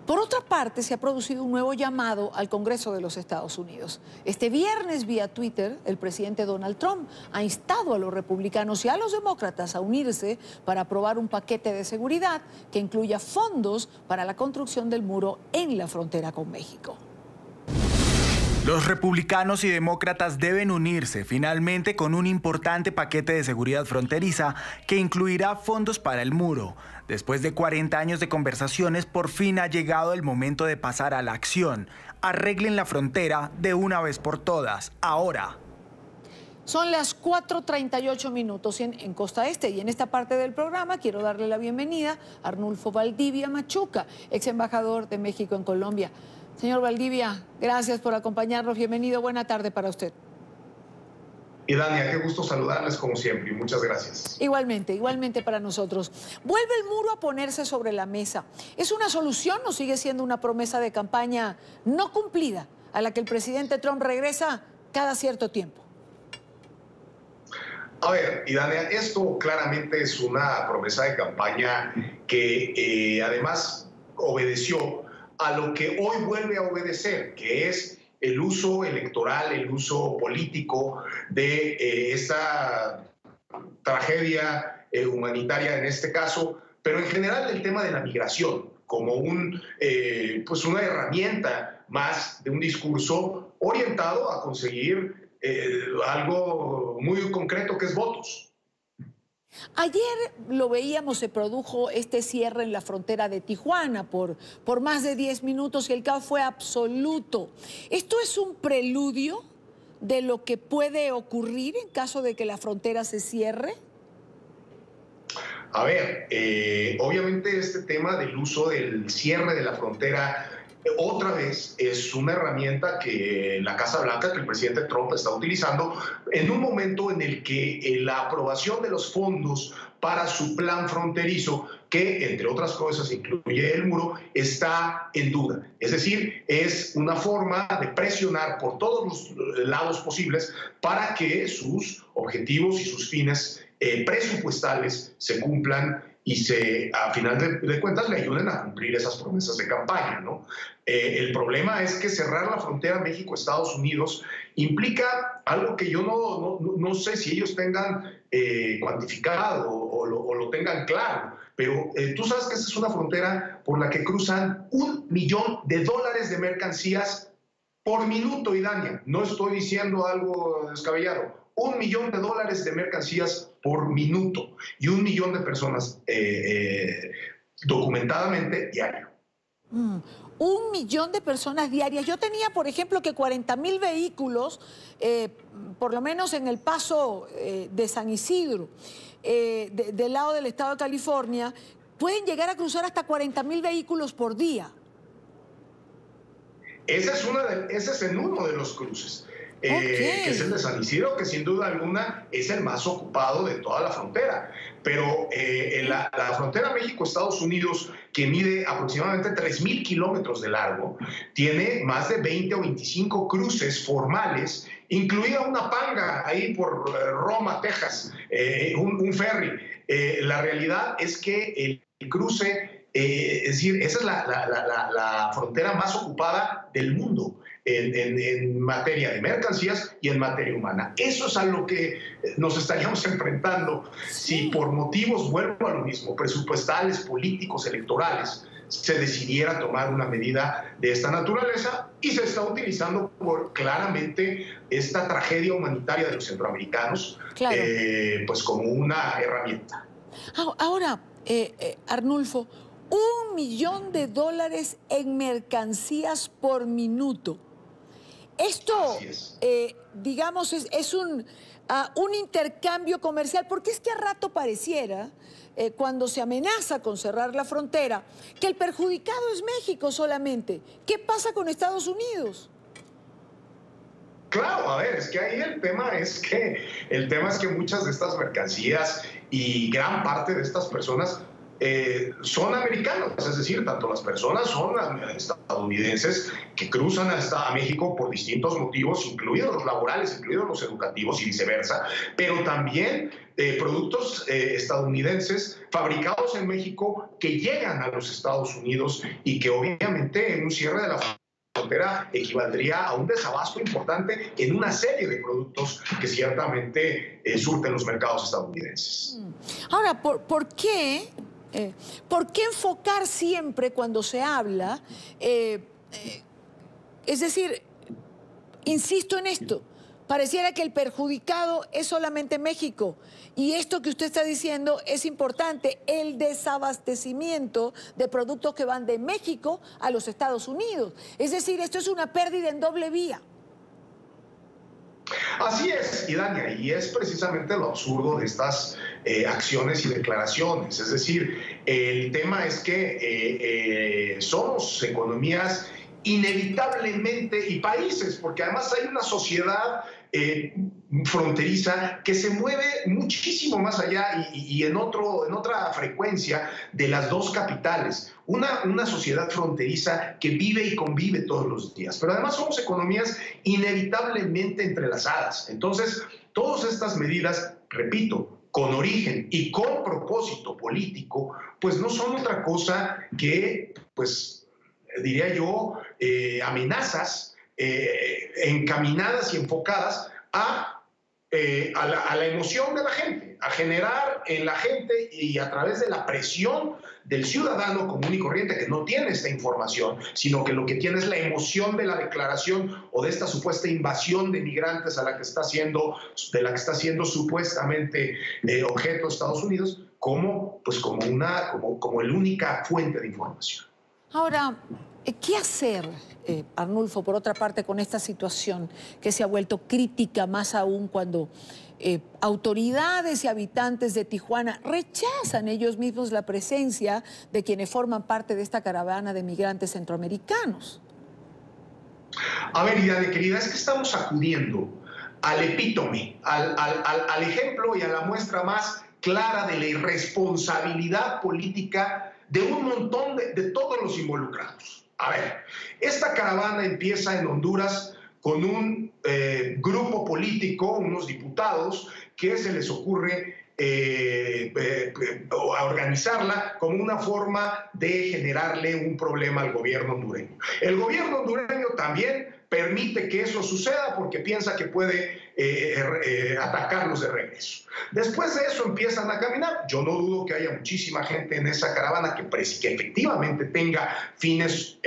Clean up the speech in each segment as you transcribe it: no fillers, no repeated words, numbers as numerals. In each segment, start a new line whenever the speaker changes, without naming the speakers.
Por otra parte, se ha producido un nuevo llamado al Congreso de los Estados Unidos. Este viernes, vía Twitter, el presidente Donald Trump ha instado a los republicanos y a los demócratas a unirse para aprobar un paquete de seguridad que incluya fondos para la construcción del muro en la frontera con México.
Los republicanos y demócratas deben unirse finalmente con un importante paquete de seguridad fronteriza que incluirá fondos para el muro. Después de 40 años de conversaciones, por fin ha llegado el momento de pasar a la acción. Arreglen la frontera de una vez por todas, ahora.
Son las 4:38 minutos en Costa Este, y en esta parte del programa quiero darle la bienvenida a Arnulfo Valdivia Machuca, ex embajador de México en Colombia. Señor Valdivia, gracias por acompañarnos. Bienvenido, buena tarde para usted.
Y Dania, qué gusto saludarles como siempre y muchas gracias.
Igualmente para nosotros. ¿Vuelve el muro a ponerse sobre la mesa? ¿Es una solución o sigue siendo una promesa de campaña no cumplida a la que el presidente Trump regresa cada cierto tiempo?
A ver, Idania, esto claramente es una promesa de campaña que además obedeció a lo que hoy vuelve a obedecer, que es el uso electoral, el uso político de esta tragedia humanitaria en este caso, pero en general el tema de la migración como pues una herramienta más de un discurso orientado a conseguir algo muy concreto que es votos.
Ayer lo veíamos, se produjo este cierre en la frontera de Tijuana por más de 10 minutos y el caos fue absoluto. ¿Esto es un preludio de lo que puede ocurrir en caso de que la frontera se cierre?
A ver, obviamente este tema del uso del cierre de la frontera otra vez es una herramienta que la Casa Blanca, que el presidente Trump está utilizando en un momento en el que la aprobación de los fondos para su plan fronterizo, que entre otras cosas incluye el muro, está en duda. Es decir, es una forma de presionar por todos los lados posibles para que sus objetivos y sus fines presupuestales se cumplan y a final de cuentas le ayuden a cumplir esas promesas de campaña, ¿no? El problema es que cerrar la frontera México-Estados Unidos implica algo que yo no sé si ellos tengan cuantificado o lo tengan claro, pero tú sabes que esa es una frontera por la que cruzan $1 millón de mercancías por minuto, Idania. No estoy diciendo algo descabellado. $1 millón de mercancías por minuto y 1 millón de personas documentadamente diario.
1 millón de personas diarias. Yo tenía, por ejemplo, que 40,000 vehículos, por lo menos en el paso de San Isidro, del lado del estado de California, pueden llegar a cruzar hasta 40,000 vehículos por día.
Ese es en uno de los cruces. Que es el de San Isidro, que sin duda alguna es el más ocupado de toda la frontera. Pero la frontera México-Estados Unidos, que mide aproximadamente 3,000 kilómetros de largo, tiene más de 20 o 25 cruces formales, incluida una panga ahí por Roma, Texas, un ferry. La realidad es que el cruce, es decir, esa es la frontera más ocupada del mundo en materia de mercancías y en materia humana. Eso es a lo que nos estaríamos enfrentando si por motivos, vuelvo a lo mismo, presupuestales, políticos, electorales, se decidiera tomar una medida de esta naturaleza, y se está utilizando claramente esta tragedia humanitaria de los centroamericanos, claro, pues como una herramienta.
Ahora, Arnulfo, $1 millón en mercancías por minuto. Esto, digamos, es un intercambio comercial, porque es que a rato pareciera, cuando se amenaza con cerrar la frontera, que el perjudicado es México solamente. ¿Qué pasa con Estados Unidos?
Claro, a ver, es que ahí el tema es que muchas de estas mercancías y gran parte de estas personas son americanos, es decir, tanto las personas son estadounidenses que cruzan a México por distintos motivos, incluidos los laborales, incluidos los educativos y viceversa, pero también productos estadounidenses fabricados en México que llegan a los Estados Unidos y que obviamente en un cierre de la frontera equivaldría a un desabasto importante en una serie de productos que ciertamente surten los mercados estadounidenses.
Ahora, ¿por qué enfocar siempre cuando se habla? Es decir, insisto en esto, pareciera que el perjudicado es solamente México. Y esto que usted está diciendo es importante, el desabastecimiento de productos que van de México a los Estados Unidos. Es decir, esto es una pérdida en doble vía.
Así es, Idania, y es precisamente lo absurdo de estas acciones y declaraciones. Es decir, el tema es que somos economías inevitablemente y países, porque además hay una sociedad fronteriza que se mueve muchísimo más allá y en otra frecuencia de las dos capitales. Una sociedad fronteriza que vive y convive todos los días. Pero además somos economías inevitablemente entrelazadas. Entonces, todas estas medidas, repito, con origen y con propósito político, pues no son otra cosa que, pues, diría yo, amenazas encaminadas y enfocadas a la emoción de la gente, a generar en la gente y a través de la presión del ciudadano común y corriente que no tiene esta información, sino que lo que tiene es la emoción de la declaración o de esta supuesta invasión de migrantes de la que está siendo supuestamente objeto de Estados Unidos, como la única fuente de información.
Ahora, ¿qué hacer, Arnulfo, por otra parte, con esta situación que se ha vuelto crítica, más aún cuando autoridades y habitantes de Tijuana rechazan ellos mismos la presencia de quienes forman parte de esta caravana de migrantes centroamericanos?
A ver, Idane, querida, es que estamos acudiendo al epítome, al ejemplo y a la muestra más clara de la irresponsabilidad política de un montón de todos los involucrados. A ver, esta caravana empieza en Honduras con un grupo político, unos diputados, que se les ocurre organizarla como una forma de generarle un problema al gobierno hondureño. El gobierno hondureño también permite que eso suceda porque piensa que puede atacarlos de regreso. Después de eso empiezan a caminar. Yo no dudo que haya muchísima gente en esa caravana que efectivamente tenga fines,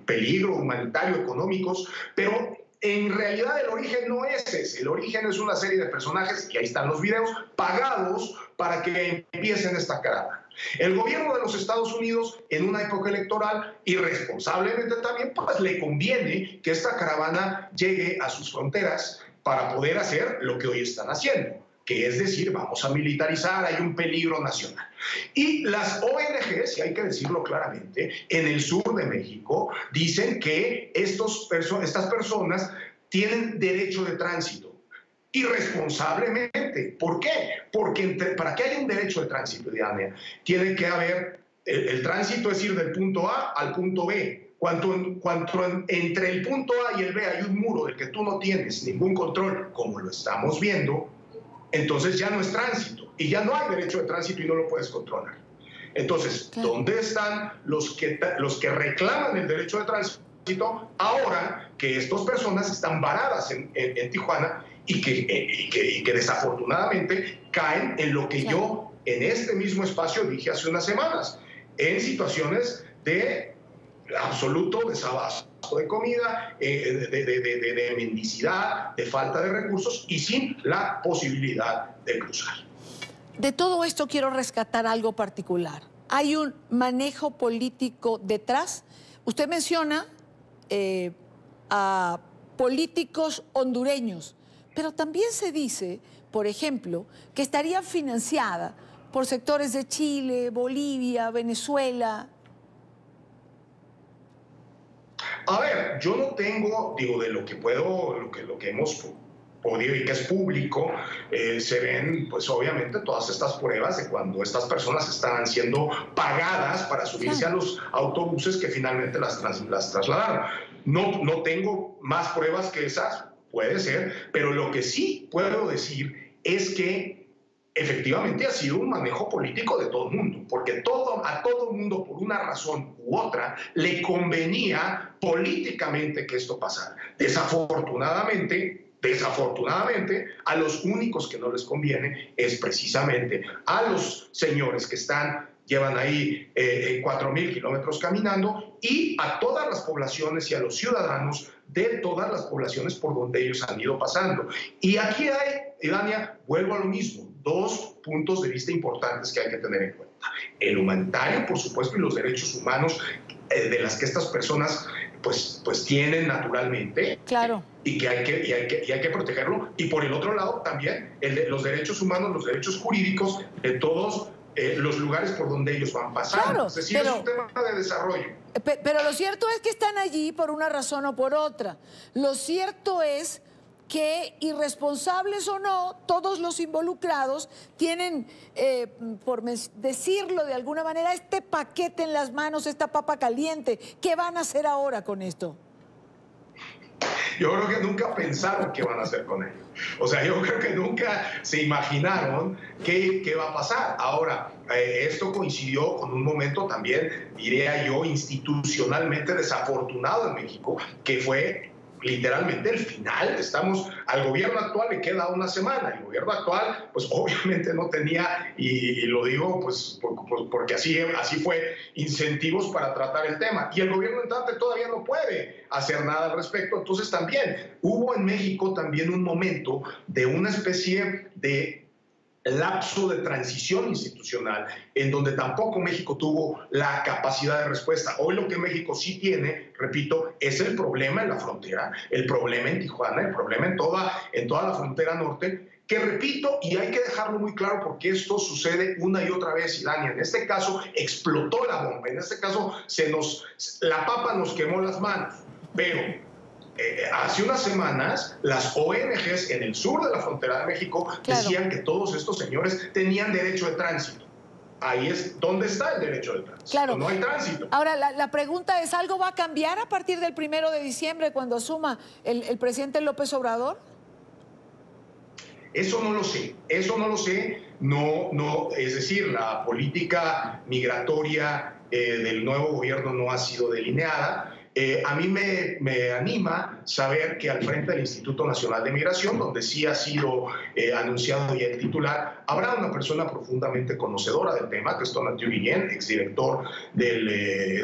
peligro humanitario, económicos, pero en realidad el origen no es ese. El origen es una serie de personajes, y ahí están los videos, pagados para que empiecen esta caravana. El gobierno de los Estados Unidos, en una época electoral, irresponsablemente también, pues le conviene que esta caravana llegue a sus fronteras para poder hacer lo que hoy están haciendo, que es decir, vamos a militarizar, hay un peligro nacional. Y las ONGs, y hay que decirlo claramente, en el sur de México, dicen que estas personas tienen derecho de tránsito. Irresponsablemente. ¿Por qué? Porque para que haya un derecho de tránsito, Diana, tiene que haber el tránsito, es ir del punto A al punto B. Cuanto entre el punto A y el B hay un muro del que tú no tienes ningún control, como lo estamos viendo, entonces ya no es tránsito y ya no hay derecho de tránsito y no lo puedes controlar. Entonces, ¿dónde están los que reclaman el derecho de tránsito ahora que estas personas están varadas en Tijuana y que desafortunadamente caen en lo que yo en este mismo espacio dije hace unas semanas, en situaciones de absoluto desabasto de comida, de mendicidad, de falta de recursos y sin la posibilidad de cruzar?
De todo esto quiero rescatar algo particular. Hay un manejo político detrás. Usted menciona a políticos hondureños, pero también se dice, por ejemplo, que estaría financiada por sectores de Chile, Bolivia, Venezuela.
A ver, yo no tengo, digo, de lo que hemos y que es público, se ven pues obviamente todas estas pruebas de cuando estas personas están siendo pagadas para subirse a los autobuses que finalmente las trasladaron. No tengo más pruebas que esas, puede ser, pero lo que sí puedo decir es que efectivamente ha sido un manejo político de todo el mundo, porque a todo el mundo, por una razón u otra, le convenía políticamente que esto pasara. Desafortunadamente, a los únicos que no les conviene es precisamente a los señores que llevan ahí 4,000 kilómetros caminando, y a todas las poblaciones y a los ciudadanos de todas las poblaciones por donde ellos han ido pasando. Y aquí hay, Idania, vuelvo a lo mismo, dos puntos de vista importantes que hay que tener en cuenta. El humanitario, por supuesto, y los derechos humanos de las que estas personas pues tienen naturalmente.
Claro.
Y que hay que protegerlo. Y por el otro lado también los derechos humanos, los derechos jurídicos de todos los lugares por donde ellos van pasando.
Claro,
es decir, es un tema de desarrollo.
Pero lo cierto es que están allí por una razón o por otra. Lo cierto es que, irresponsables o no, todos los involucrados tienen, por decirlo de alguna manera, este paquete en las manos, esta papa caliente. ¿Qué van a hacer ahora con esto?
Yo creo que nunca pensaron qué van a hacer con ello. O sea, yo creo que nunca se imaginaron qué va a pasar. Ahora, esto coincidió con un momento también, diría yo, institucionalmente desafortunado en México, que fue literalmente el final. Al gobierno actual le queda una semana. El gobierno actual, pues obviamente no tenía, y lo digo pues porque así fue, incentivos para tratar el tema. Y el gobierno entrante todavía no puede hacer nada al respecto. Entonces también hubo en México también un momento de una especie de lapso de transición institucional en donde tampoco México tuvo la capacidad de respuesta. Hoy lo que México sí tiene, repito, es el problema en la frontera, el problema en Tijuana, el problema en toda la frontera norte, que repito, y hay que dejarlo muy claro porque esto sucede una y otra vez, Idania. En este caso explotó la bomba, en este caso la papa nos quemó las manos, pero hace unas semanas las ONGs en el sur de la frontera de México decían que todos estos señores tenían derecho de tránsito. Ahí es donde está el derecho de tránsito.
Claro.
No hay tránsito.
Ahora, la pregunta es, ¿algo va a cambiar a partir del 1 de diciembre cuando asuma el presidente López Obrador?
Eso no lo sé, es decir, la política migratoria del nuevo gobierno no ha sido delineada. A mí me anima saber que al frente del Instituto Nacional de Migración, donde sí ha sido anunciado ya el titular, habrá una persona profundamente conocedora del tema, que es Tonatiuh Guillén, exrector del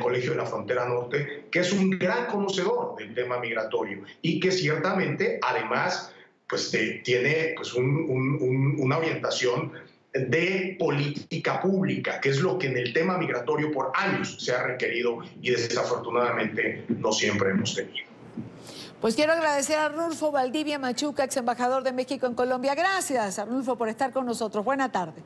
Colegio de la Frontera Norte, que es un gran conocedor del tema migratorio y que ciertamente, además, pues tiene pues, una orientación de política pública, que es lo que en el tema migratorio por años se ha requerido y desafortunadamente no siempre hemos tenido.
Pues quiero agradecer a Arnulfo Valdivia Machuca, ex embajador de México en Colombia. Gracias, Arnulfo, por estar con nosotros. Buena tarde.